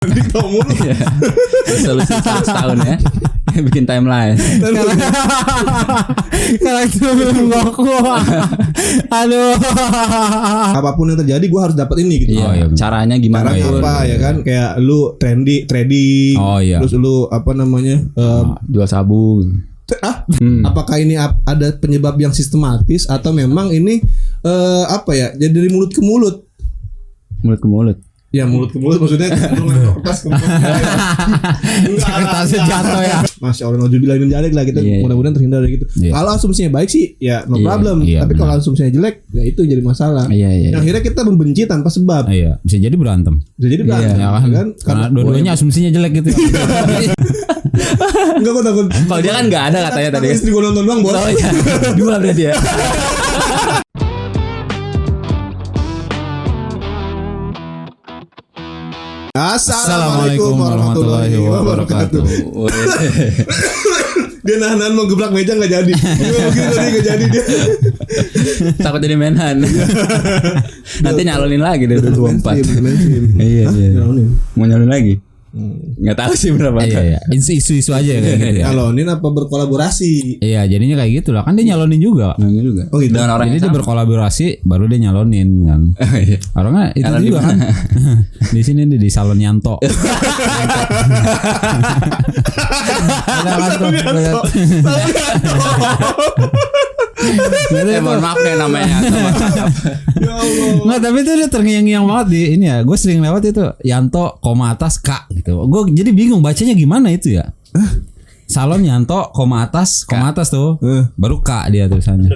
Resolusi 100 tahun ya. Bikin timeline. Kalau itu belum ngaku. Aduh. Apapun yang terjadi gue harus dapat ini gitu. Iya, caranya gimana? Caranya apa ya kan? Kayak lu trading. Oh, iya. Terus lu apa namanya? Jual sabun. Apakah ini ada penyebab yang sistematis atau memang ini apa ya? Jadi dari mulut ke mulut. Mulut ke mulut. Ya mulut ke mulut maksudnya lu ngelempar kertas ke mulut. Kertasnya jatuh ya. Masya Allah, nauzubillah min dzalik lah kita mudah-mudahan terhindar dari gitu. Kalau asumsinya baik sih ya no problem. Tapi kalau asumsinya jelek ya itu jadi masalah. Yang akhirnya kita membenci tanpa sebab. Iya, bisa jadi berantem. Bisa jadi berantem kan? Karena dua-duanya asumsinya jelek gitu. Enggak, gue takut. Kalau dia kan enggak ada katanya tadi. Istri gue nonton doang, bos. Oh iya. Dua berarti ya. Assalamualaikum warahmatullahi wabarakatuh. Dia nahan mau gebrak meja nggak jadi. Begitu tadi nggak jadi dia. Takut jadi menhan. Nanti nyalonin lagi dari 2024. Iya. Mau nyalonin lagi? Nggak tahu sih berapa. Iya. Isu-isu aja ya kayak gitu ya. Nyalonin apa berkolaborasi? Iya, jadinya kayak gitu lah. Kan dia nyalonin juga. Oh gitu. Dengan orang jadi yang dia berkolaborasi baru dia nyalonin kan. Orangnya itu Nyalon juga kan. Di sini nih di Salon Yanto. Mohon maaf ya namanya. Ya Allah. Nggak, tapi itu udah terngiang-ngiang banget di ini ya. Gue sering lewat itu Yanto koma atas K gitu. Gue jadi bingung bacanya gimana itu ya. Salon Yanto koma atas tuh. Baru K dia tulisannya.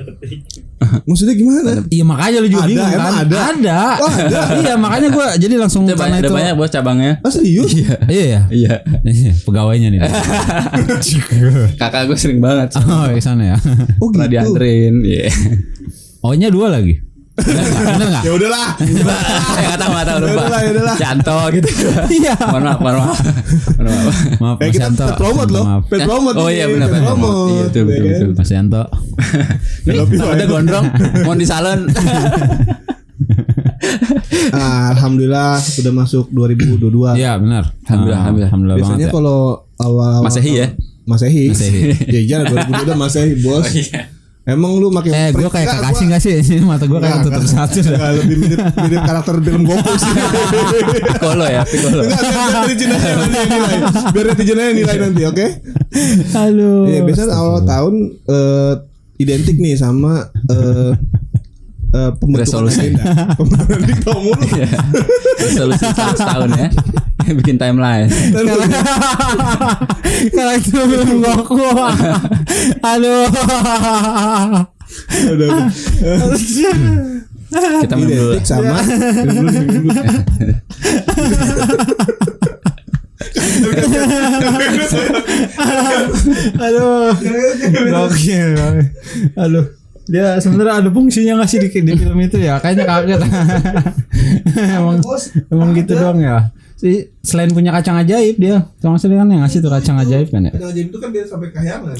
Maksudnya gimana? Iya makanya lu juga Ada, bingung emang kan? ada? Ada. Oh, ada. Iya makanya gue jadi langsung karena Ada itu. banyak bos cabangnya. Ah serius? Iya. Iya. Pegawainya nih. Kakak gue sering banget. Oh di sana ya. Oh Pernah gitu. dianterin. Iya. O-nya 2 lagi. Bener nggak? Ya udahlah. Nggak tahu lupa. Ya udahlah. Canto gitu. Iya. Mohon maaf. Maaf Mas Kita Yanto. pet promote loh. Maaf. Pet promote. Oh iya benar. Pet promote. Iya betul. Mas Yanto. Nih, ada gondrong. Mau di salon. Alhamdulillah sudah masuk 2022. Iya benar. Alhamdulillah Biasanya banget ya. kalau awal Masehi ya? Masehi. Ya jangan 2022 Masehi, Bos. Emang lu makin Gue kayak Kakashi gak sih? Ini mata gue kayak tutup satu. Lebih mirip karakter film Goku sih. Piccolo ya, Piccolo. Enggak, biar netizen aja nanti yang nilai. Biar netizen aja yang nilai nanti, oke? Halo. Iya, biasanya awal tahun identik nih sama pembentukan Resolusi. agenda. Pembentukan diktator mulu. Resolusi 100 tahun ya. Bikin timeline. Kalau itu belum ngaku. Aduh. Kita minum dulu. Identik sama Aduh. Gokil. Aduh. Dia sebenarnya ada fungsinya nggak sih di film itu ya? Kayaknya kaget. emang gitu doang ya. Selain punya kacang ajaib dia, kalau nggak kan yang ngasih tuh kacang ajaib kan ya. kacang ajaib itu kan biar sampai kayangan.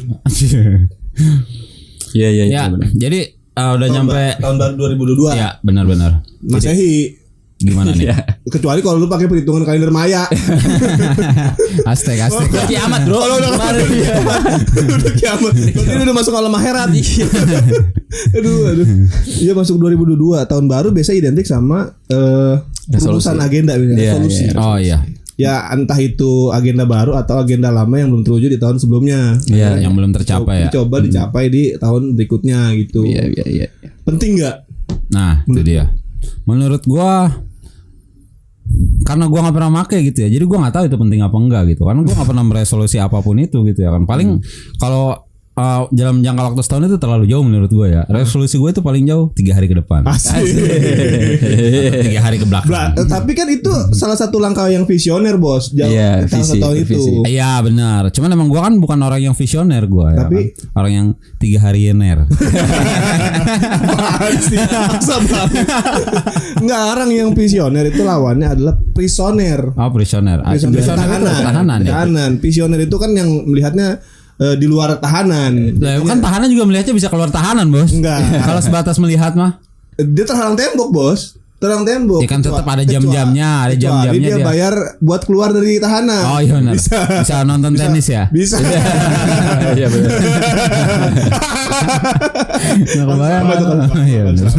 Iya. Ya, jadi udah nyampe tahun baru 2022. ya benar-benar. Masehi. Gimana nih? Kecuali kalau lu pakai perhitungan kalender Maya. Aztek. Udah kiamat bro. Udah kiamat. Berarti udah masuk alam akhirat. Aduh. Iya masuk 2022. Tahun baru biasa identik sama perumusan agenda resolusi. Oh iya. Ya entah itu agenda baru atau agenda lama yang belum terwujud di tahun sebelumnya. Iya, yang belum tercapai ya. Coba dicapai di tahun berikutnya gitu. Iya. Penting nggak? Nah, itu dia. Menurut gua karena gua nggak pernah make gitu ya, jadi gua nggak tahu itu penting apa enggak gitu. Karena gua nggak pernah meresolusi apapun itu gitu ya kan. Paling kalau dalam jangka waktu setahun itu terlalu jauh menurut gue ya. Resolusi gue itu paling jauh 3 hari ke depan. Asik. 3 hari ke belakang. Tapi kan itu salah satu langkah yang visioner bos. Iya, visi, tahun itu. Iya benar. Cuman emang gue kan bukan orang yang visioner gue. Tapi ya kan? Orang yang 3 hariener. Enggak, orang yang visioner itu lawannya adalah prisoner. Oh prisoner. Tahanan. Visioner itu kan yang melihatnya di luar tahanan. Lah kan tahanan juga melihatnya bisa keluar tahanan, Bos. Enggak. Kalau sebatas melihat mah Dia terhalang tembok, Bos. terang tembok. Ya kan tetap ada jam-jamnya, ada jam-jamnya dia bayar buat keluar dari tahanan. Oh iya benar. Bisa nonton tenis ya? Bisa. Iya benar. Nggak kebayang. Iya benar.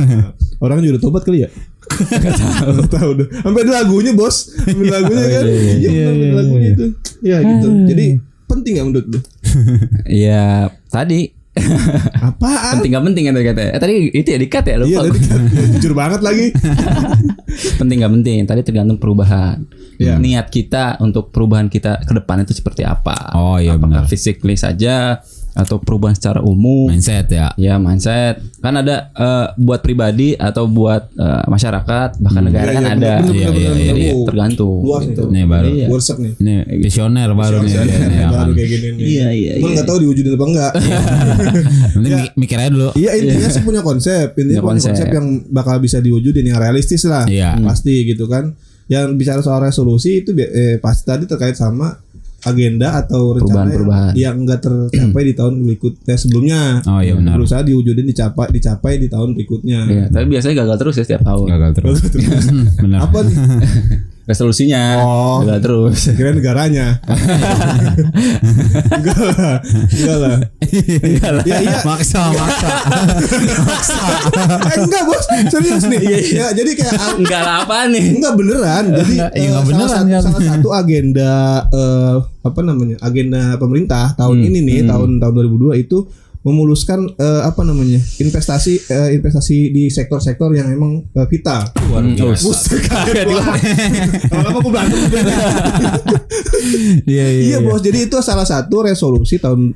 Orang juga udah tobat kali ya? Gak tahu deh. Sampai ada lagunya bos, ambil lagunya kan? Iya lagunya itu. Ya gitu. Jadi penting nggak menurut lu? Iya tadi. Apaan? Penting gak penting kan katanya. Tadi itu ya dikat ya lupa. Iya tadi jujur banget lagi. Penting gak penting. Tadi tergantung perubahan. Iya. Niat kita untuk perubahan kita ke depan itu seperti apa? Oh iya Apakah benar. physically saja atau perubahan secara umum? Mindset ya. Ya mindset. Kan ada buat pribadi atau buat masyarakat bahkan negara Iya, kan iya, ada. bener. Jadi Oh, tergantung. luas gitu. itu. Nih baru. Iya. Workshop nih. Ini visioner baru nih. Ya Baru kan. kayak gini nih. Iya. Gue nggak tahu diwujudin apa enggak. Nanti mikir aja dulu. Iya intinya sih punya konsep. Intinya punya konsep yang bakal bisa diwujudin yang realistis lah. Iya. Pasti gitu kan. Yang bicara soal resolusi itu pasti tadi terkait sama agenda atau rencana Perubahan. yang enggak tercapai di tahun berikutnya sebelumnya. Oh iya benar. Berusaha diwujudin dicapai di tahun berikutnya. Iya, tapi biasanya gagal terus ya setiap tahun. Gagal terus. Benar. Apa nih? Resolusinya Oh. gagal terus. Kira negaranya. Enggak lah. Ya iya. Maksa. Enggak bos, serius nih. Ya jadi kayak Enggak lah apa nih? enggak beneran. Jadi Iya, nggak beneran, kan. salah satu agenda agenda pemerintah tahun ini nih tahun 2002 itu memuluskan investasi di sektor-sektor yang emang vital. Lama-lama aku berantem. Iya bos, jadi itu salah satu resolusi tahun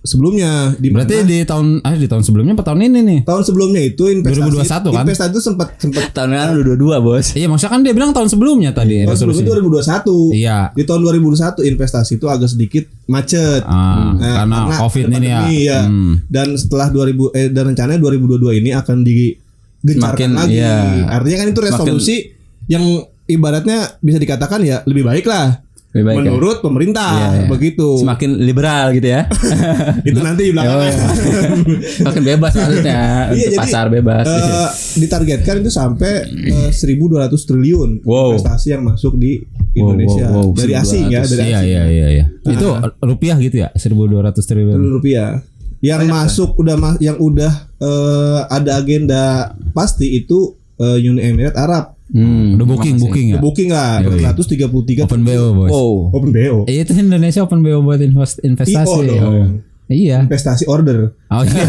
sebelumnya. Berarti di tahun sebelumnya apa tahun ini nih? Tahun sebelumnya itu investasi 2021 kan? Investasi itu sempat Tahun kan udah 22 bos. Iya, maksudnya kan dia bilang tahun sebelumnya tadi tahun resolusi. sebelumnya 2021. Iya. Di tahun 2021 investasi itu agak sedikit macet. Karena Covid ini ya. Iya. Dan setelah dan rencananya 2022 ini akan digencarkan Semakin, lagi. iya. Artinya kan itu resolusi yang ibaratnya bisa dikatakan ya lebih baik lah. Lebih baik menurut pemerintah Iya. begitu. Semakin liberal gitu ya. Itu nanti di belakang. Semakin bebas maksudnya. Iya, Untuk jadi, pasar bebas. ditargetkan itu sampai 1.200 triliun Wow. investasi yang masuk di Indonesia wow. dari asing ya, dari asing. Iya. Itu rupiah gitu ya, 1.200 triliun. Rupiah. Yang masuk yang udah ada agenda pasti itu Uni Emirat Arab. Udah booking ya. Booking lah 133 Open BO bos. Wow. Open BO. Itu Indonesia Open BO buat investasi. IO dong. Iya. Investasi order. Oh iya.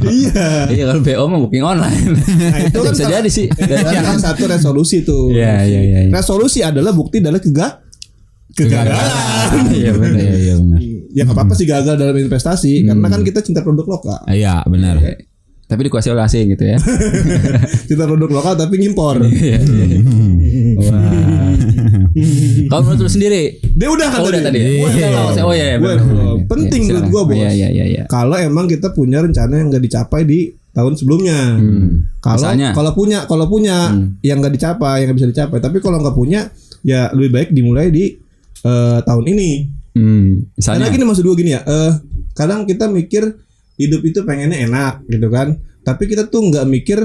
Iya. Iya kalau BO mah booking online. Nah, itu kan Bisa jadi sih. salah satu resolusi tuh. Iya. Resolusi adalah bukti dari kegagalan. Iya benar. Iya benar. Ya nggak apa-apa sih gagal dalam investasi karena kan kita cinta produk lokal. Iya benar. Tapi dikuasai oleh asing gitu ya. Cinta produk lokal tapi ngimpor. Iya. Wah. Kalau menurut lu sendiri? Dia udah kan Oh, udah tadi. Oh iya. Penting menurut gua bos. Iya. Kalau emang kita punya rencana yang nggak dicapai di tahun sebelumnya. Kalau punya yang nggak dicapai, yang nggak bisa dicapai. Tapi kalau nggak punya, ya lebih baik dimulai di tahun ini. Misalnya. Karena gini maksud gua gini ya. Kadang kita mikir hidup itu pengennya enak gitu kan. Tapi kita tuh nggak mikir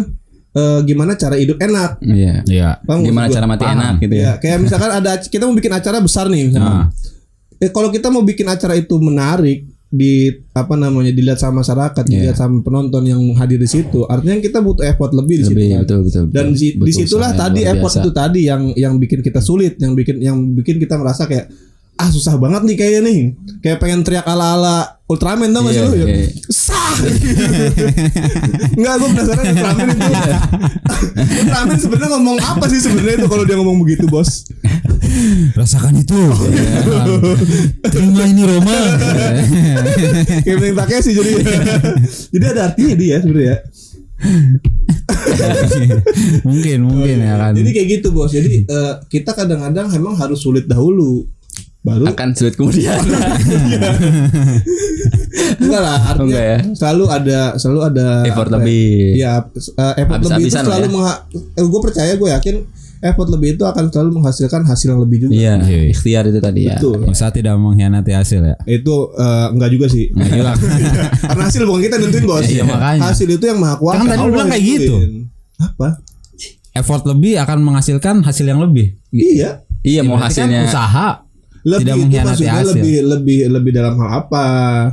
gimana cara hidup enak. Iya. Paham Gimana maksud cara gua? mati enak gitu ya. Ya, kayak misalkan kita mau bikin acara besar nih misalkan. Kalau kita mau bikin acara itu menarik dilihat sama masyarakat, dilihat sama penonton yang hadir di situ, artinya kita butuh effort lebih di situ kan. Betul. Dan di situlah tadi effort itu tadi yang bikin kita sulit, yang bikin kita merasa kayak susah banget nih kayaknya nih. Kayak pengen teriak ala-ala Ultraman tau gak sih lu? Iya. Sah. Enggak, gue penasaran Ultraman itu. Ultraman sebenarnya ngomong apa sih sebenarnya itu kalau dia ngomong begitu, bos? Rasakan itu. Terima ini Roma. Kayak pengen pakai sih jadi. Jadi ada artinya dia sebenarnya. mungkin ya kan. Jadi kayak gitu, bos. Jadi kita kadang-kadang memang harus sulit dahulu. Baru akan sulit kemudian. enggak lah, artinya enggak ya? selalu ada Effort lebih. Ya, effort lebih itu Habis-habisan selalu ya? gue percaya, gue yakin effort lebih itu akan selalu menghasilkan hasil yang lebih juga. Iya, ikhtiar itu tadi ya. Betul. Usaha tidak mengkhianati hasil ya. Itu enggak juga sih. Karena hasil bukan kita nentuin bos. Iya, makanya. Hasil itu yang maha kuasa. Kan tadi lu bilang kayak gitu. Apa? Effort lebih akan menghasilkan hasil yang lebih. Iya. Iya, mau hasilnya Kan usaha Lebih tidak itu mengkhianati maksudnya hasil. lebih dalam hal apa?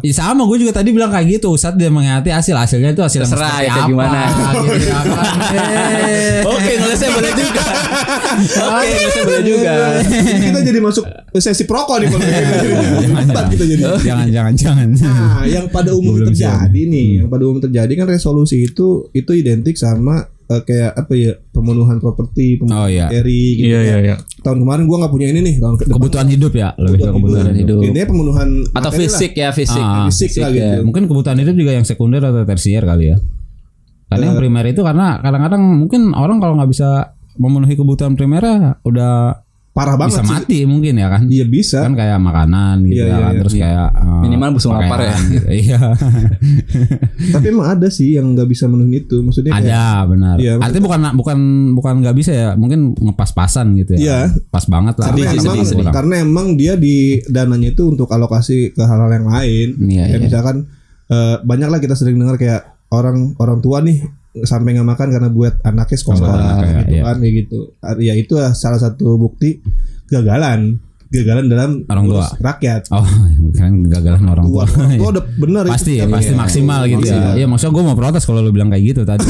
Ya sama gue juga tadi bilang kayak gitu. Usaha tidak mengkhianati hasil. Hasilnya itu hasil yang terserah seperti ya apa gimana. gitu ya kan. Oke, ngelesnya boleh juga. Oke, ngelesnya boleh juga. Ini kita jadi masuk sesi proko nih kalau kayak gini. Cepat kita jadi. Jangan. Nah, yang pada umumnya terjadi nih, yang pada umumnya terjadi kan resolusi itu identik sama kayak apa ya, pemenuhan properti, pemenuhan materi gitu. Iya. Tahun kemarin gua nggak punya ini nih, tahun depan Kebutuhan hidup ya, lebih ke kebutuhan hidup. Ini pemenuhan Atau materi fisik lah. ya, fisik. Fisik lah gitu. Mungkin kebutuhan hidup juga yang sekunder atau tersier kali ya. Karena yang primer itu karena kadang-kadang mungkin orang kalau nggak bisa memenuhi kebutuhan primernya udah Parah banget bisa sih. mati mungkin ya kan. Iya bisa. Kan kayak makanan gitu Iya, ya kan. iya, Terus kayak Minimal busung lapar ya. gitu. Iya. Tapi emang ada sih yang nggak bisa menuhin itu. Maksudnya kayak, Ada benar. Iya, Artinya bukan nggak bisa ya. Mungkin ngepas-pasan gitu ya. Iya. Pas banget lah. karena emang dia di dananya itu untuk alokasi ke hal-hal yang lain. Iya, Kayak misalkan banyak lah kita sering dengar kayak orang tua nih sampai nggak makan karena buat anaknya sekolah gitu iya. kan kayak gitu. Ya itu salah satu bukti kegagalan dalam Orang tua. urus rakyat. Oh, kan gagalan orang tua. Orang tua udah bener Pasti itu. pasti maksimal gitu ya. Iya, maksudnya gue mau protes kalau lu bilang kayak gitu tadi.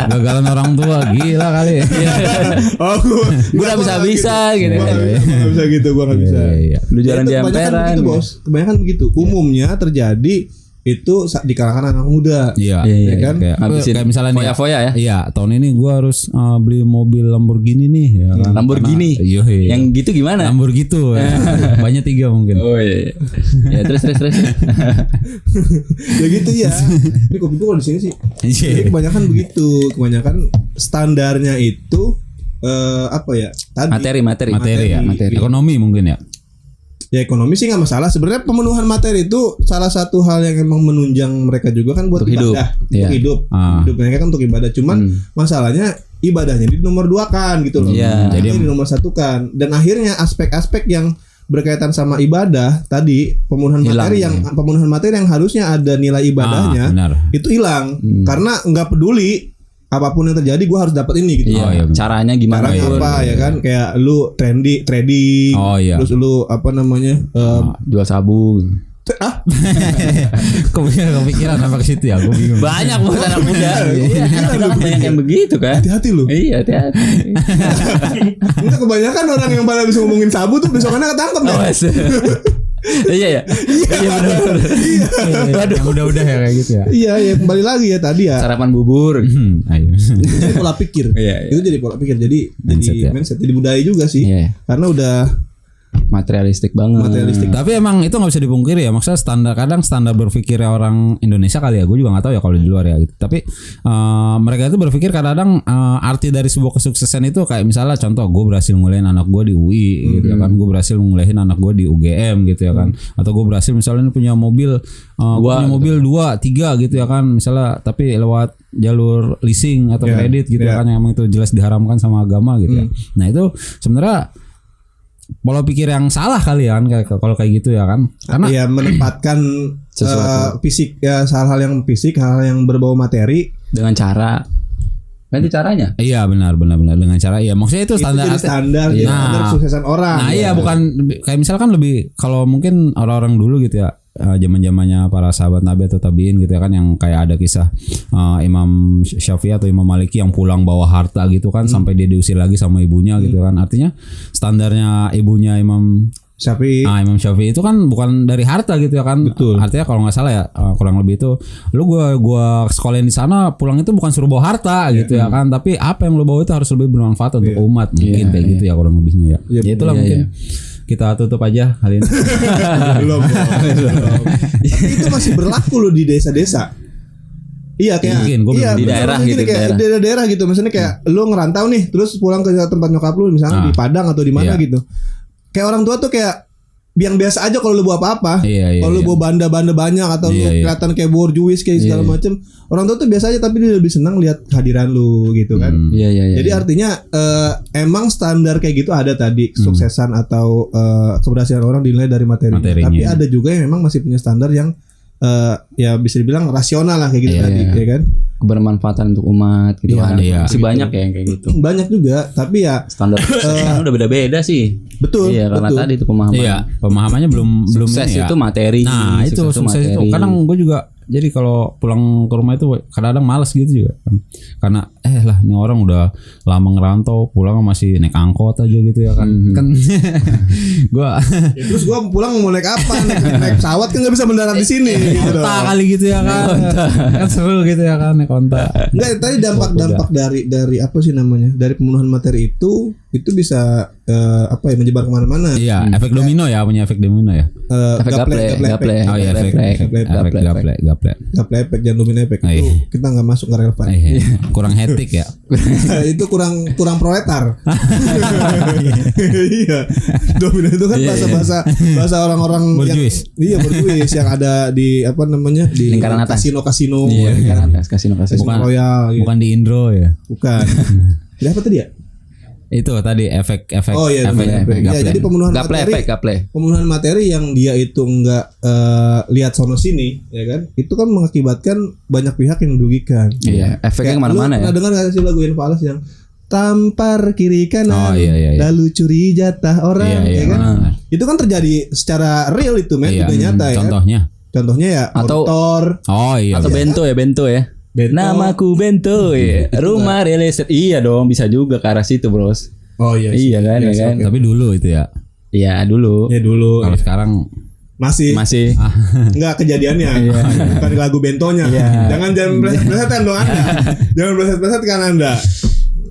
Gagalan orang tua gila kali. Oh, Gue udah bisa gitu. Gua nggak bisa gitu, gua nggak bisa. Iya. Lu jalan di Kebanyakan emperan. begitu bos, kebanyakan begitu. Umumnya terjadi itu di kalangan anak muda. Iya, ya kan? Kayak misalnya nih, foya-foya ya. iya, tahun ini gue harus beli mobil Lamborghini nih, ya kan? Lamborghini. Iya. Yang gitu gimana? Lamborghini gitu, ya. Banyak 3 mungkin. Oh iya. Ya terus. Ya gitu ya. Ini kopi gua kalau di sini sih. Jadi kebanyakan begitu, kebanyakan standarnya itu apa ya? Tadi Materi Materi ya, materi. ekonomi mungkin ya. ya ekonomi sih nggak masalah. Sebenarnya pemenuhan materi itu salah satu hal yang emang menunjang mereka juga kan buat Untuk hidup. ibadah, Iya. untuk hidup. Hidup mereka kan untuk ibadah. Cuman masalahnya ibadahnya di nomor 2 kan gitu loh. Iya. Jadi di nomor 1 kan. Dan akhirnya aspek-aspek yang berkaitan sama ibadah tadi, pemenuhan materi yang harusnya ada nilai ibadahnya benar. itu hilang karena nggak peduli apapun yang terjadi gue harus dapat ini gitu. Iya. Caranya gimana? Caranya apa ya kan, kayak lu trading, Oh, iya. terus lu apa namanya Jual sabun. Kepikiran apa ke situ ya? Gue bingung. Banyak buat anak muda. Iya, anak muda banyak yang begitu kan. hati-hati lu. Iya, hati-hati. Enggak, kebanyakan orang yang pada bisa ngomongin sabu tuh besokannya ketangkep ya. Awas. Iya ya. Iya benar. Waduh, yang udah-udah ya kayak gitu ya. Iya, ya kembali lagi ya tadi ya. Sarapan bubur. Ayo. Itu jadi pola pikir. Iya. Itu jadi pola pikir. Jadi mindset, jadi budaya juga sih. Iya. Karena udah Materialistik banget. Tapi emang itu nggak bisa dipungkiri ya. Maksudnya kadang standar berpikirnya orang Indonesia kali ya. Gue juga nggak tahu ya kalau di luar ya. Gitu. Tapi mereka itu berpikir kadang arti dari sebuah kesuksesan itu kayak misalnya contoh gue berhasil ngulain anak gue di UI gitu ya kan. Gue berhasil ngulahin anak gue di UGM gitu ya kan. Atau gue berhasil misalnya punya mobil, punya mobil 2, 3 gitu ya kan. Misalnya tapi lewat jalur leasing atau kredit gitu ya kan. Yang emang itu jelas diharamkan sama agama gitu ya. Nah itu sebenarnya pola pikir yang salah kali ya kan kalau kayak gitu ya kan, karena ya menempatkan fisik ya, hal-hal yang fisik, hal yang berbau materi dengan cara nanti caranya. Iya benar dengan cara iya maksudnya itu standar standar kesuksesan orang. Nah iya bukan kayak misalkan lebih kalau mungkin orang-orang dulu gitu ya zaman-zamannya para sahabat Nabi atau tabiin gitu ya kan, yang kayak ada kisah Imam Syafi'i atau Imam Maliki yang pulang bawa harta gitu kan sampai dia diusir lagi sama ibunya gitu kan. Artinya standarnya ibunya Imam Syafi'i. Imam Syafi'i itu kan bukan dari harta gitu ya kan. Betul. Artinya kalau nggak salah ya kurang lebih itu lu gua sekolahin di sana pulang itu bukan suruh bawa harta gitu ya kan, tapi apa yang lu bawa itu harus lebih bermanfaat untuk umat mungkin kayak gitu ya kurang lebihnya ya. Ya itulah mungkin kita tutup aja kali ini. Belum. Itu masih berlaku loh di desa-desa. Iya kayak di daerah gitu, kayak daerah gitu. Misalnya kayak lu ngerantau nih, terus pulang ke tempat nyokap lu misalnya di Padang atau di mana gitu. Kayak orang tua tuh kayak yang biasa aja kalau lu bawa apa-apa. Kalau lu iya. bawa banda-banda banyak atau lu kelihatan kayak borjuis kayak segala macam, orang tua tuh biasa aja tapi dia lebih senang lihat kehadiran lu gitu kan. Iya. Jadi artinya emang standar kayak gitu ada tadi kesuksesan atau keberhasilan orang dinilai dari materinya. Tapi ada juga yang memang masih punya standar yang ya bisa dibilang rasional lah kayak gitu tadi, ya kan? Kebermanfaatan untuk umat gitu kan. Masih banyak ya yang kayak gitu. Banyak juga, tapi ya standar kan udah beda-beda sih. Betul. Iya, karena tadi itu pemahaman. Iya, pemahamannya belum sukses ini ya. itu materi. Nah, itu sukses itu. Kadang gue juga jadi kalau pulang ke rumah itu kadang-kadang malas gitu juga. Karena lah ini orang udah lama ngerantau, pulang masih naik angkot aja gitu ya kan. Kan gua terus gua pulang mau naik apa? Naik pesawat kan enggak bisa mendarat di sini gitu. Onta kali gitu ya kan. Kan seru gitu ya kan naik onta. Enggak, tadi dampak dari apa sih namanya? Dari pembunuhan materi itu bisa apa ya, menyebar kemana-mana. Iya, efek domino ya, punya efek domino ya. Efek gaple. Oh iya, efek gaple efek dan domino efek itu kita nggak masuk, nggak relevan. Kurang hetik ya. Itu kurang proletar. Iya. Domino itu kan bahasa orang-orang berjuis. Yang berjuis yang ada di apa namanya, di lingkaran atas. Kasino. Iya, lingkaran atas, kasino. Bukan Royal. Bukan di Indro ya. Bukan. Jadi apa tadi ya? Itu tadi efek efek. Ya, jadi pembunuhan materi yang dia itu enggak lihat sono sini, ya kan? Itu kan mengakibatkan banyak pihak yang dirugikan. Iya, efeknya kemana-mana ya. Pernah dengar enggak sih lagu Fales yang tampar kiri kanan, lalu curi jatah orang, ya kan? Itu kan terjadi secara real itu, men, udah nyata ya. Contohnya ya motor. Atau bento ya. Namaku Bento ya. Rumah real estate. Iya dong, bisa juga ke arah situ, Bros. Oh iya. Iya kan, ya kan. Tapi dulu itu ya. Iya, dulu. Ya dulu. Kalau sekarang masih. Enggak kejadiannya. Bukan di lagu Bentonya. Jangan bleset-blesetan dong Anda. Jangan bleset-bleset kan Anda.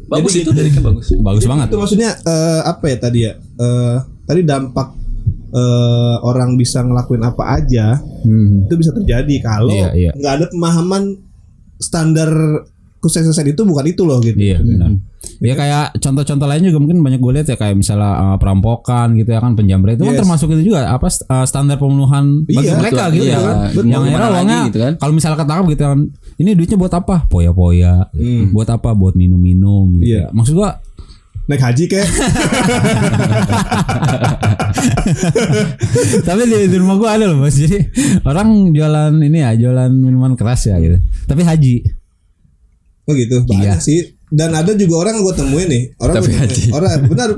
Bagus. Jadi, itu dari kan bagus. Bagus banget. Itu maksudnya apa ya tadi ya? Tadi dampak orang bisa ngelakuin apa aja itu bisa terjadi kalau nggak ada pemahaman standar kesuksesan itu bukan itu loh gitu. Iya benar. Ya kayak contoh-contoh lain juga mungkin banyak gue lihat ya, kayak misalnya perampokan gitu ya kan, penjamret itu kan termasuk itu juga apa standar pembunuhan bagi mereka gitu ya kan. Yang akhirnya uangnya gitu kan. Kalau misalnya ketangkap gitu kan, ini duitnya buat apa? Poya-poya. Buat apa? Buat minum-minum gitu. Maksud gua naik haji kek. Tapi di rumah gua ada loh Mas. Jadi orang jualan ini ya, jualan minuman keras ya gitu. Tapi haji. Oh gitu, banyak sih. Dan ada juga orang yang gue temuin nih, orang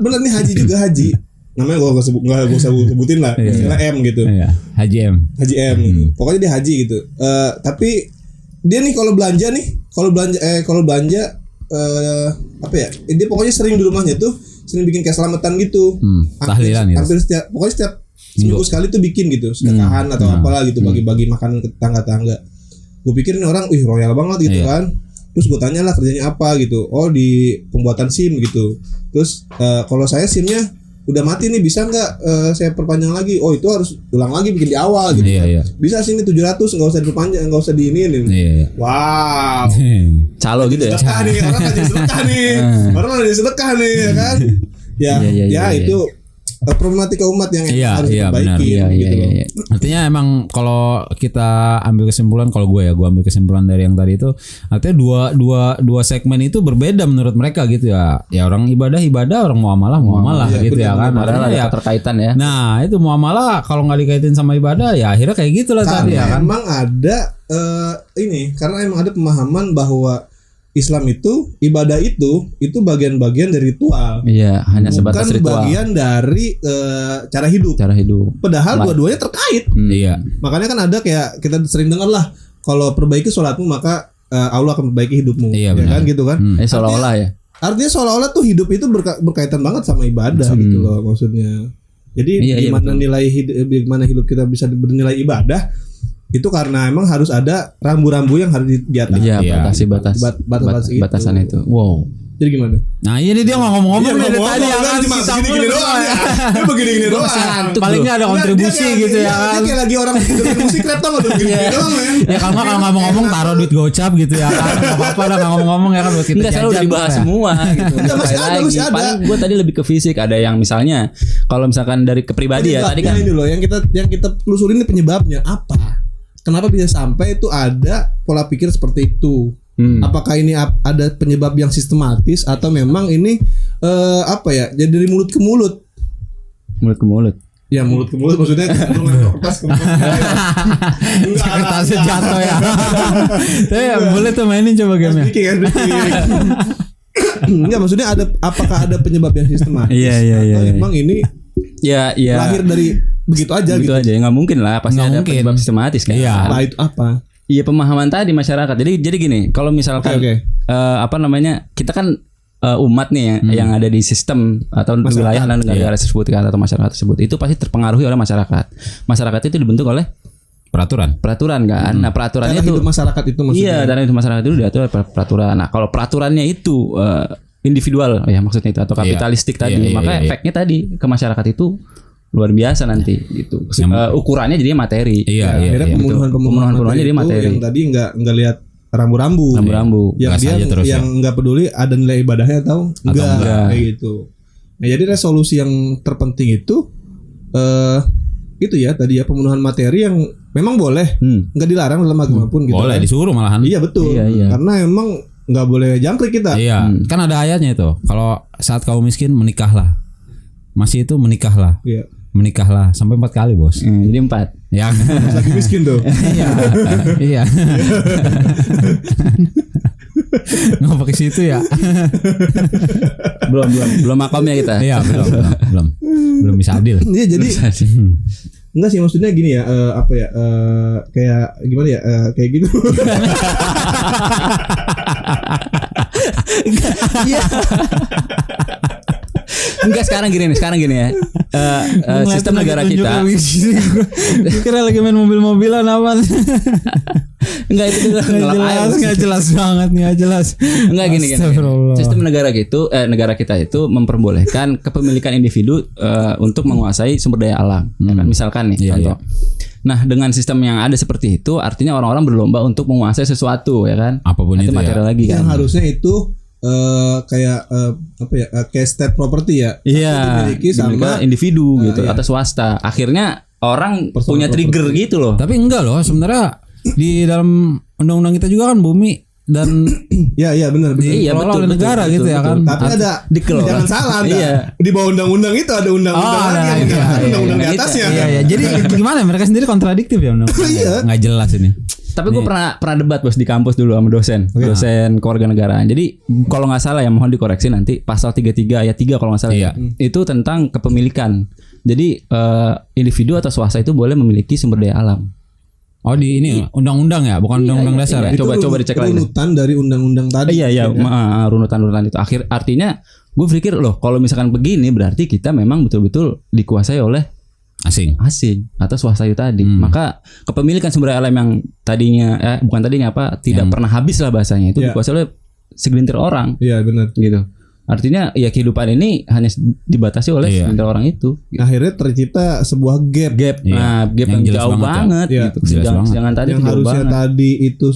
benar nih haji juga haji. Namanya gue nggak usah sebutin lah, istilah M gitu. Haji M. Gitu. Pokoknya dia haji gitu. Tapi dia nih kalau belanja apa ya? Dia pokoknya sering di rumahnya tuh sering bikin kayak selamatan gitu. Tahlilan gitu. Hampir setiap seminggu sekali tuh bikin gitu, sedekahan atau apalah gitu, bagi-bagi makanan ke tetangga-tetangga. Gue pikir ini orang royal banget gitu kan. Terus gue tanya lah kerjanya apa gitu. Oh di pembuatan SIM gitu. Terus kalau saya SIM-nya udah mati nih, bisa nggak saya perpanjang lagi? Oh itu harus ulang lagi bikin di awal gitu. Bisa sini 700, nggak usah diperpanjang, nggak usah diinin. Wow. Calo gitu ya. Sedekah nih, orang lagi sedekah nih. Orang lagi sedekah nih ya kan. Ya itu problematika umat yang harus diperbaiki. Iya. Artinya emang kalau kita ambil kesimpulan, kalau gue ambil kesimpulan dari yang tadi itu, artinya dua segmen itu berbeda menurut mereka gitu ya. Ya orang ibadah, orang muamalah gitu ya kan. Padahal ada keterkaitan ya. Nah itu muamalah kalau nggak dikaitin sama ibadah ya akhirnya kayak gitulah tadi ya kan. Emang ada karena emang ada pemahaman bahwa Islam itu ibadah itu bagian-bagian dari ritual. Iya, hanya sebatas bukan ritual. Bukan bagian dari cara hidup. Padahal dua-duanya terkait. Iya. Makanya kan ada kayak kita sering dengar lah, kalau perbaiki sholatmu maka Allah akan perbaiki hidupmu. Iya, ya kan gitu kan? Seolah-olah ya. Artinya seolah-olah tuh hidup itu berkaitan banget sama ibadah gitu loh maksudnya. Jadi gimana hidup kita bisa bernilai ibadah? Itu karena emang harus ada rambu-rambu yang harus di atas. Iya, batasan itu. Wow. Jadi gimana? Nah ini dia nggak ngomong-ngomong nih dari tadi ya kan cuma begini doang ya. Dia begini doang. Paling nggak ada kontribusi gitu ya kan. Dia kayak lagi orang dengerin musik rap tau nggak begini doang men. Ya kalau nggak ngomong-ngomong taruh duit gocap gitu ya kan. Nggak apa-apa dah nggak ngomong-ngomong ya kan buat kita. Enggak selalu dibahas semua gitu. Masih ada. Paling gue tadi lebih ke fisik. Ada yang misalnya kalau misalkan dari kepribadi ya tadi kan ini loh yang kita telusurin ini penyebabnya apa? Kenapa bisa sampai itu ada pola pikir seperti itu? Apakah ini ada penyebab yang sistematis atau memang ini apa ya? Jadi dari mulut ke mulut. Mulut ke mulut. Ya mulut ke mulut maksudnya kertas ke mulut. Kertasnya jatuh ya. Boleh tuh mainin coba game-nya. Enggak maksudnya apakah ada penyebab yang sistematis? Iya. Memang ini ya lahir dari begitu aja gitu aja ya nggak mungkin lah pasti nggak ada mungkin. penyebab sistematis kan. Iya. Nah, itu apa? Iya pemahaman tadi masyarakat. Jadi gini kalau misalkan apa namanya kita kan umat nih yang ada di sistem atau wilayah dan negara tersebut kan, atau masyarakat tersebut itu pasti terpengaruhi oleh masyarakat. Masyarakat itu dibentuk oleh peraturan kan. Nah peraturannya itu masyarakat itu maksudnya. Iya, dan itu masyarakat itu diatur oleh peraturan. Nah kalau peraturannya itu individual ya maksudnya itu atau kapitalistik tadi, maka efeknya tadi ke masyarakat itu luar biasa nanti gitu. Ukurannya jadi materi. Akhirnya pembunuhan-pembunuhannya jadi materi. Yang tadi enggak lihat rambu-rambu. Yang dia yang enggak peduli ada nilai ibadahnya atau enggak kayak gitu. Nah, jadi resolusi yang terpenting itu ya tadi ya pembunuhan materi yang memang boleh, enggak dilarang dalam agama pun gitu. Boleh disuruh malahan. Iya betul. Karena emang enggak boleh jangkrik kita. Iya. Kan ada ayatnya itu. Kalau saat kamu miskin menikahlah. Masih itu menikahlah. Iya. Menikahlah sampai 4 kali bos. Jadi 4. Ya. Lagi miskin tuh. Iya. Nggak pakai situ ya. belum makomnya kita. Iya belum bisa adil. Iya jadi enggak sih maksudnya gini ya kayak gimana ya kayak gitu. Iya. Enggak sekarang gini ya. Sistem negara kita. Kira lagi main mobil-mobilan apa? Enggak itu enggak jelas banget nih, enggak jelas. Enggak gini. Sistem negara kita itu memperbolehkan kepemilikan individu untuk menguasai sumber daya alam. Ya kan? Misalkan nih contoh. Nah, dengan sistem yang ada seperti itu artinya orang-orang berlomba untuk menguasai sesuatu ya kan? Apapun itu material lagi kan. Yang harusnya itu kayak state property ya. Iya. Dimiliki sama individu gitu atau swasta. Akhirnya orang punya trigger gitu loh. Tapi enggak loh sebenarnya di dalam undang-undang kita juga kan bumi dan iya benar. Iya betul negara gitu ya kan. Tapi ada jangan salah di bawah undang-undang itu ada undang-undang lagi undang-undang di atasnya. Iya. Jadi gimana mereka sendiri kontradiktif ya undang. Enggak jelas ini. Tapi gue pernah debat bos di kampus dulu sama dosen kewarganegaraan. Jadi kalau nggak salah ya mohon dikoreksi nanti pasal 33 ayat 3 kalau nggak salah itu tentang kepemilikan. Jadi individu atau swasta itu boleh memiliki sumber daya alam. Oh di ini undang-undang ya, bukan undang-undang dasar ya. Coba dicek lagi. Runutan dari undang-undang tadi. Iya. Runutan itu. Artinya gue pikir loh kalau misalkan begini berarti kita memang betul-betul dikuasai oleh asing atau swasta itu tadi. Maka kepemilikan sumber daya alam yang tadinya tidak pernah habis lah bahasanya itu dikuasai oleh segelintir orang. Iya benar. Gitu. Artinya ya kehidupan ini hanya dibatasi oleh segelintir orang itu. Akhirnya tercipta sebuah gap. Nah, gap yang jauh banget gitu. Jangan tadi yang harusnya tadi itu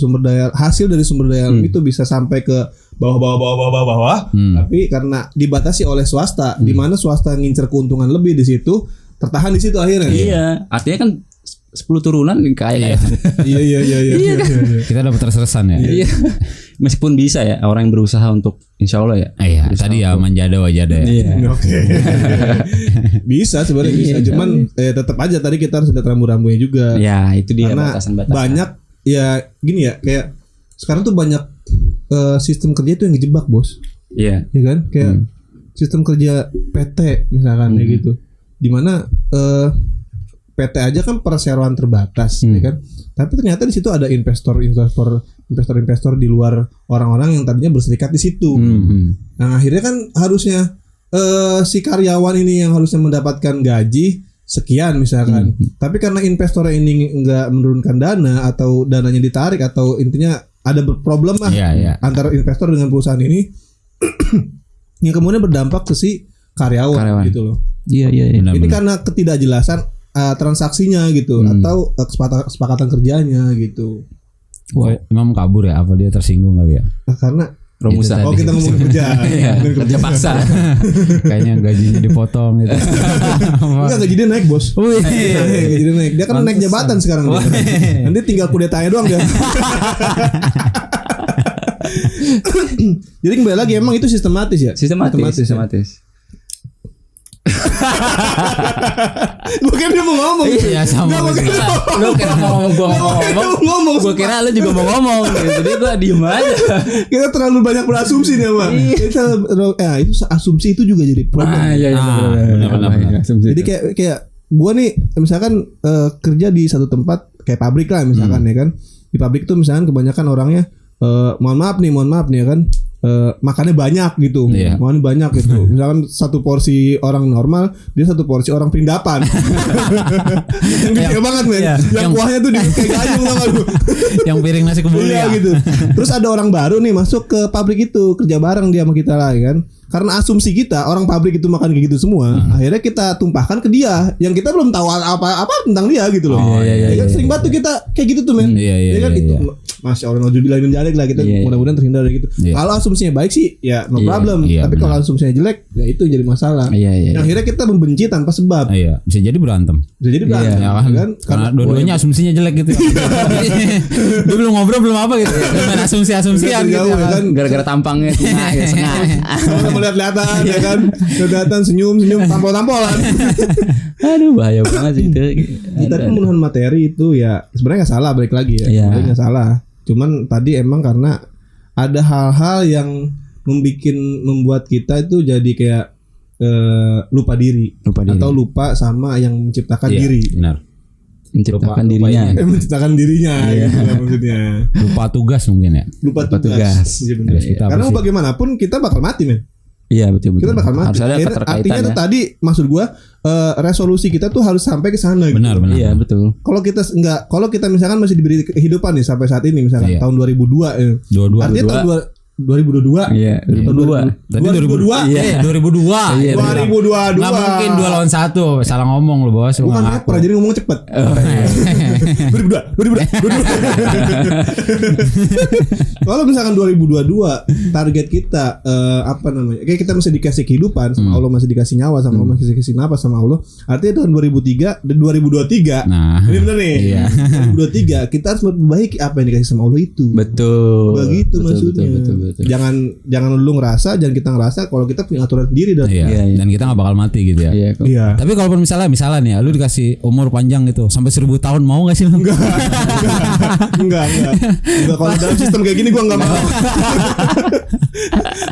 hasil dari sumber daya alam itu bisa sampai ke bawah. Tapi karena dibatasi oleh swasta, di mana swasta ngincer keuntungan lebih di situ, tertahan di situ akhirnya. Iya, artinya kan 10 turunan kayak Iya. Kita dapat terseresan ya. Iya. Meskipun bisa ya orang yang berusaha untuk insya Allah ya. Iya. Tadi ya manjada wajada ya. Iya. Oke. Bisa sebenarnya bisa. Cuman tetap aja tadi kita harus lihat rambu-rambunya juga. Ya itu dia batasan-batasan. Banyak ya gini ya kayak sekarang tuh banyak sistem kerja itu yang ngejebak bos. Iya. Iya kan kayak sistem kerja PT misalkan kayak gitu. Dimana PT aja kan perseroan terbatas, ya kan. Tapi ternyata di situ ada investor di luar orang-orang yang tadinya berserikat di situ. Nah akhirnya kan harusnya si karyawan ini yang harusnya mendapatkan gaji sekian misalkan. Tapi karena investor ini nggak menurunkan dana atau dananya ditarik atau intinya ada problem lah antara investor dengan perusahaan ini. yang kemudian berdampak ke si karyawan. Gitu loh. Iya. Benar, Ini benar. karena ketidakjelasan transaksinya gitu atau kesepakatan kerjanya gitu. Wah, Imam kabur ya? Apa dia tersinggung kali ya? Nah, karena Rumusan. oh kita ngomong kerja. Iya, kerja paksa. Kayaknya gajinya dipotong gitu. Enggak gaji dia naik bos. Wih. Gaji dia naik. Dia kan naik jabatan sekarang. Nanti tinggal kudetanya doang dia. Jadi kembali lagi emang itu sistematis ya? Sistematis. Bukan dia mau ngomong. Iya sama. Lu kira mau ngomong. Gua kira lu juga mau ngomong. Jadi gua diem aja. Kita terlalu banyak berasumsi nih Bang. Kita itu asumsi itu juga jadi problem. Iya. Benar. Jadi kayak gua nih misalkan kerja di satu tempat kayak pabrik lah misalkan ya kan. Di pabrik tuh misalkan kebanyakan orangnya mohon maaf nih ya kan. Makannya banyak gitu, makannya banyak gitu. Misalkan satu porsi orang normal, dia satu porsi orang perindapan. Yang gede banget men. Yang kuahnya tuh kayak gayung tau gak lu? Yang piring nasi kebuli ya. Gitu. Terus ada orang baru nih masuk ke pabrik itu kerja bareng dia sama kita lah kan. Karena asumsi kita orang pabrik itu makan kayak gitu semua, akhirnya kita tumpahkan ke dia yang kita belum tahu apa tentang dia gitu loh. Iya. Sering banget tuh kita kayak gitu tuh men. Iya, Itu Masya Allah nauzubillah min dzalik lah kita mudah-mudahan terhindar dari gitu. Kalau asumsinya baik sih ya no problem. Tapi kalau asumsinya jelek ya itu jadi masalah. Iya. Akhirnya kita membenci tanpa sebab. Iya, bisa jadi berantem. Ya kan? Karena dua-duanya asumsinya jelek gitu. Dia belum ngobrol belum apa gitu. Main asumsi-asumsian gitu ya kan. Gara-gara tampangnya Kalau melihat-lihatan ya kan. Kelihatan senyum tampol-tampolan. Aduh bahaya banget sih itu. Tapi pembunuhan materi itu ya sebenarnya nggak salah, balik lagi ya. Sebenarnya nggak salah. Cuman tadi emang karena ada hal-hal yang membuat kita itu jadi kayak lupa diri atau lupa sama yang menciptakan diri. Benar. Menciptakan dirinya. Menciptakan dirinya gitu lah maksudnya. Lupa tugas mungkin ya. Lupa tugas. Iya benar. Karena mau bagaimanapun kita bakal mati men. Iya betul. Kita bakal mati. Harus ada keterkaitan. Artinya tuh tadi maksud gua resolusi kita tuh harus sampai ke sana. Benar. Iya betul. Kalau kita misalkan masih diberi kehidupan nih sampai saat ini misalkan tahun 2002 artinya tahun 2022. Iya, 2022. Tadi 2022. Iya, 2022. Iya, 2022. Enggak mungkin 2 lawan 1. Salah ngomong lu, Bos. Bukan rapper jadi ngomong cepet. 2022. Kalau misalkan 2022 target kita apa namanya? Kayak kita masih dikasih kehidupan sama Allah, masih dikasih nyawa sama Allah, masih dikasih napas sama Allah. Artinya tahun 2003 dan 2023. Nah, ini benar nih. Iya. 2023 kita harus memperbaiki apa yang dikasih sama Allah itu. Betul. Begitu maksudnya. Betul. Jangan lu ngerasa, jangan kita ngerasa kalau kita punya aturan sendiri dan dan kita nggak bakal mati gitu ya. Iya. Tapi kalaupun misalnya nih ya, lu dikasih umur panjang gitu sampai 1000 tahun mau nggak sih lu? Enggak. Kalau dalam sistem kayak gini gua nggak mau.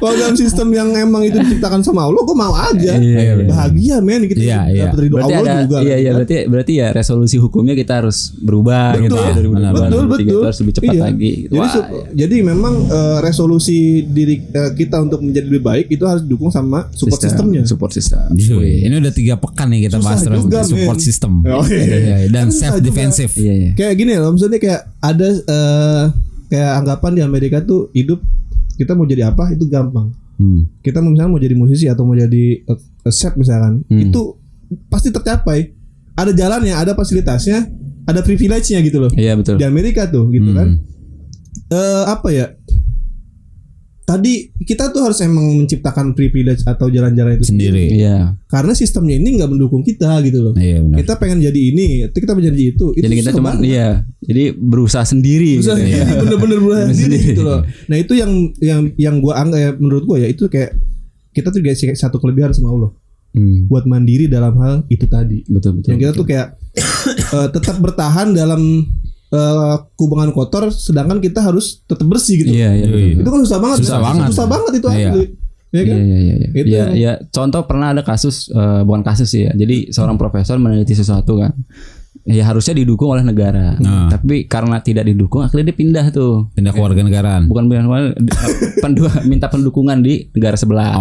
Kalau dalam sistem yang emang itu diciptakan sama Allah, gua mau aja. Bahagia men kita dapat ridho Allah juga. Iya, berarti ya resolusi hukumnya kita harus berubah gitu ya. Betul. Harus lebih cepat lagi. Jadi memang resolusi diri kita untuk menjadi lebih baik itu harus didukung sama support sistemnya. Support system. Ini udah 3 pekan nih kita bahas support system. Dan self defensive. Kayak gini loh, maksudnya kayak ada kayak anggapan di Amerika tuh hidup kita mau jadi apa itu gampang. Kita misalnya mau jadi musisi atau mau jadi chef misalkan, itu pasti tercapai. Ada jalannya, ada fasilitasnya, ada privilege-nya gitu loh. Iya betul. Di Amerika tuh gitu kan. Apa ya? Tadi kita tuh harus emang menciptakan privilege atau jalan-jalan itu sendiri. Iya. Karena sistemnya ini nggak mendukung kita gitu loh. Iya, benar. Kita pengen jadi ini, kita menjadi itu. Jadi kita cuma jadi berusaha sendiri. Bener-bener berusaha sendiri gitu loh. Nah itu yang gua anggap ya, menurut gua ya itu kayak kita tuh kayak satu kelebihan sama Allah. Buat mandiri dalam hal itu tadi. Betul. Yang kita tuh kayak tetap bertahan dalam kubangan kotor, sedangkan kita harus tetap bersih gitu. Iya. Itu kan susah banget. Susah banget itu asli. Ya kan? Iya. Contoh pernah ada kasus, bukan kasus sih ya. Jadi seorang profesor meneliti sesuatu kan. ya harusnya didukung oleh negara. Tapi karena tidak didukung akhirnya dia pindah tuh. Pindah ke warga negaraan. Bukan minta pendukungan di negara sebelah.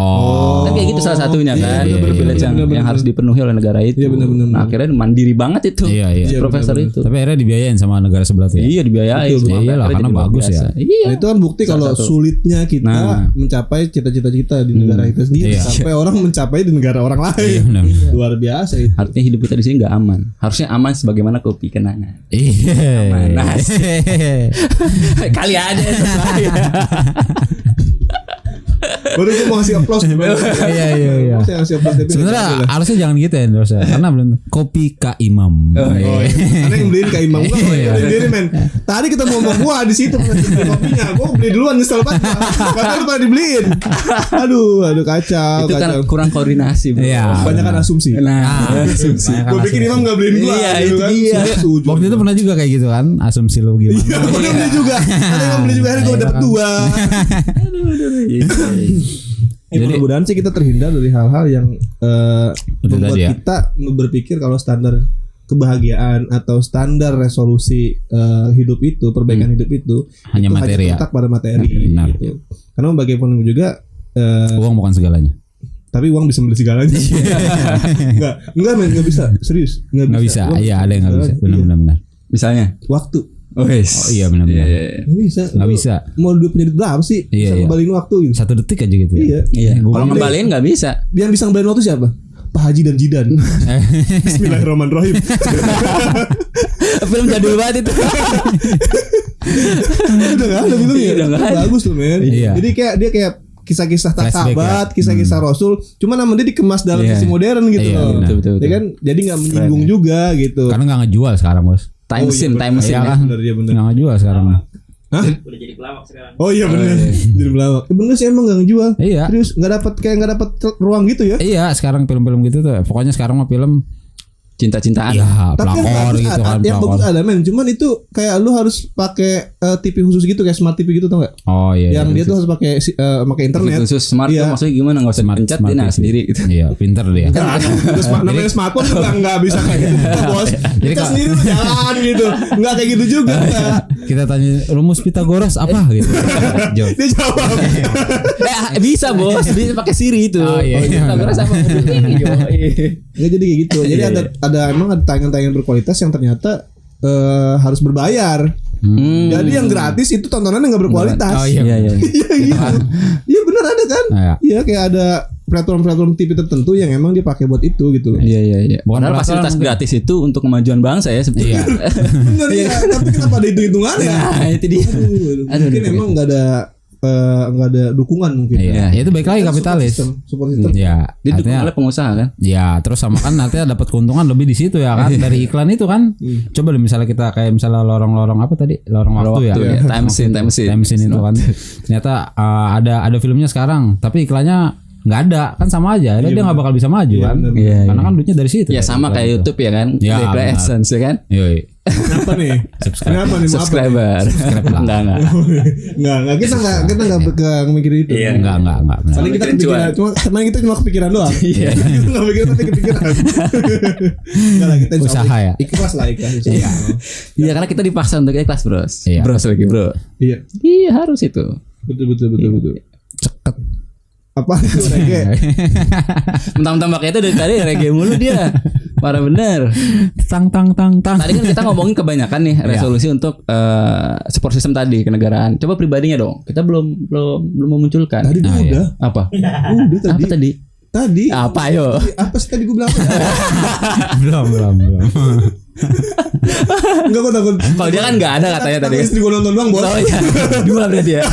Kan kayak gitu salah satunya kan. Privilege yang harus dipenuhi oleh negara itu. Iya benar. Nah, akhirnya mandiri banget itu. Iya. Profesor itu. Tapi akhirnya dibiayain sama negara sebelah tuh ya. Iya dibiayain. Iya lah, karena bagus ya. Nah, itu kan bukti kalau sulitnya kita mencapai cita-cita kita di negara kita sendiri sampai orang mencapai di negara orang lain. Luar biasa itu. Artinya hidup kita di sini nggak aman. Harusnya aman sebagaimana kopi kenangan. Iya. Panas. Kali aja sesuai. Baru gue mau ngasih applause. Iya. Saya ngasih applause. Sebenarnya harusnya jangan gitu ya dosa. Karena belum kopi Kak Imam. Karena yang beliin Kak Imam gua yang beliin men. Tadi kita mau gua di situ kopinya. Gua beli duluan nyesel banget. Padahal pada dibeliin. Aduh kacau. Itu kan kurang koordinasi. Iya. Kebanyakan asumsi. Asumsi. Gua pikir Imam enggak beliin gua. Iya, gitu itu kan. dia. Waktu itu pernah juga kayak gitu kan, asumsi lu gimana? Iya, gua beli juga. Ada yang beli juga, akhirnya gua dapet 2. Jadi mudah-mudahan sih kita terhindar dari hal-hal yang membuat tadi ya. kita berpikir kalau standar kebahagiaan atau standar resolusi hidup itu, perbaikan hidup itu Hanya materi ya. terletak pada materi. Benar. Gitu. Karena bagaimanapun juga uang bukan segalanya. tapi uang bisa beli segalanya. enggak men, enggak bisa. Serius, Nggak bisa. Uang Iya, ada yang nggak bisa. segalanya. Benar. Misalnya. Waktu. Oh iya benar. Nggak bisa. Nggak bisa. Mau duit punya duit berapa sih? Iya, Bisa iya. ngembalin waktu gitu. 1 detik aja gitu ya. Iya. Iya. Gua Kalau bilang, ngembaliin nggak bisa. Yang bisa ngembalin waktu siapa? Pak Haji dan Jidan. Bismillahirrahmanirrahim. Film jadul banget itu. Udah nggak ada gitu ya. Udah nggak ada. Bagus loh men. Iya. Jadi kayak dia kayak kisah-kisah Flashback sahabat, kisah-kisah Rasul. Cuma nama dia dikemas dalam Iya. sisi modern gitu Iya, loh. betul. Ya kan, jadi nggak menyinggung juga gitu. Karena nggak ngejual sekarang bos. Time scene Iya ya. kan? Bener, ya bener. Nggak ngejual sekarang. Hah? Udah jadi pelawak sekarang. Oh iya bener. Jadi pelawak. Bener sih emang nggak ngejual. Iya. Terus nggak dapat ruang gitu ya. Iya, sekarang film-film gitu tuh. Pokoknya sekarang mah film Cinta-cintaan. ya Tapi yang pelakor bagus gitu kan, yang pelakor. bagus ada men. Cuman itu kayak lu harus pakai TV khusus gitu kayak smart TV gitu tau nggak? Oh iya. Yang iya, dia tuh harus pakai pakai internet. Khusus smart Iya. tuh maksudnya gimana? Nggak usah pencet dia nah TV. sendiri gitu. Iya, pinter dia. Namanya smartphone juga nggak bisa kayak gitu bos. Jadi Kita kalau- sendiri tuh jalan gitu, nggak kayak gitu juga. Kita tanya rumus Pitagoras apa gitu. Jawab. Dia jawab. Bisa bos, bisa pakai Siri itu. Oh, iya. Pitagoras sama ini. Nggak jadi kayak gitu. Jadi ada emang ada tayangan-tayangan berkualitas yang ternyata harus berbayar. Jadi yang gratis itu tontonannya nggak berkualitas. Oh iya. Iya. Iya gitu. Iya benar ada kan? Iya. Iya kayak ada platform-platform TV tertentu yang emang dia pakai buat itu gitu loh. Iya. Bukan Padahal perasaan fasilitas mungkin. gratis itu untuk kemajuan bangsa ya sebetulnya. Bener ya, tapi kenapa ada hitung-hitungannya? Nah, itu dia. Mungkin emang nggak ada dukungan mungkin. Iya, ya itu baik lagi kapitalis. Support system. Ya, Didukung artinya oleh pengusaha kan? ya terus sama kan nanti dapat keuntungan lebih di situ ya kan dari iklan itu kan. Coba deh misalnya kita kayak misalnya lorong-lorong apa tadi? Lorong waktu ya. Waktu ya. Time scene. itu kan. Ternyata ada filmnya sekarang, tapi iklannya nggak ada kan sama aja. Dia nggak bakal bisa maju kan. bener. Iya, Karena kan duitnya dari situ. Ya dari sama iklan kayak itu. YouTube ya kan? Ya, Display benar. AdSense ya kan? Yoi. Kenapa nih? Kenapa nih? Mau apa nih? Subscriber. lah. Enggak. Nggak kita nggak mikirin itu. Iya. Enggak benar. Paling kita Mikirin kepikiran, kita cuma kepikiran doang. Iya. Kita nggak mikir tapi kepikiran. Enggak lah kita insya Allah Usaha ya. Ikhlas lah ikhlas. insya Iya. Allah. Iya karena kita dipaksa untuk ikhlas bros. Iya. Bros lagi bro. Iya. Iya harus itu. Betul. Ceket. Apa itu reggae? Mentang-mentang pakai itu dari tadi reggae mulu dia. Parah bener. Tang. Tadi kan kita ngomongin kebanyakan nih resolusi untuk support system tadi kenegaraan. Coba pribadinya dong. Kita belum memunculkan. Tadi gua udah. Apa? Udah tadi. Apa tadi? Tadi. Apa yo? Apa sih tadi gue bilang? belum. Enggak gue takut. Kalau dia kan nggak ada katanya tadi. Istri gue nonton doang bos. Oh iya. Dua berarti ya.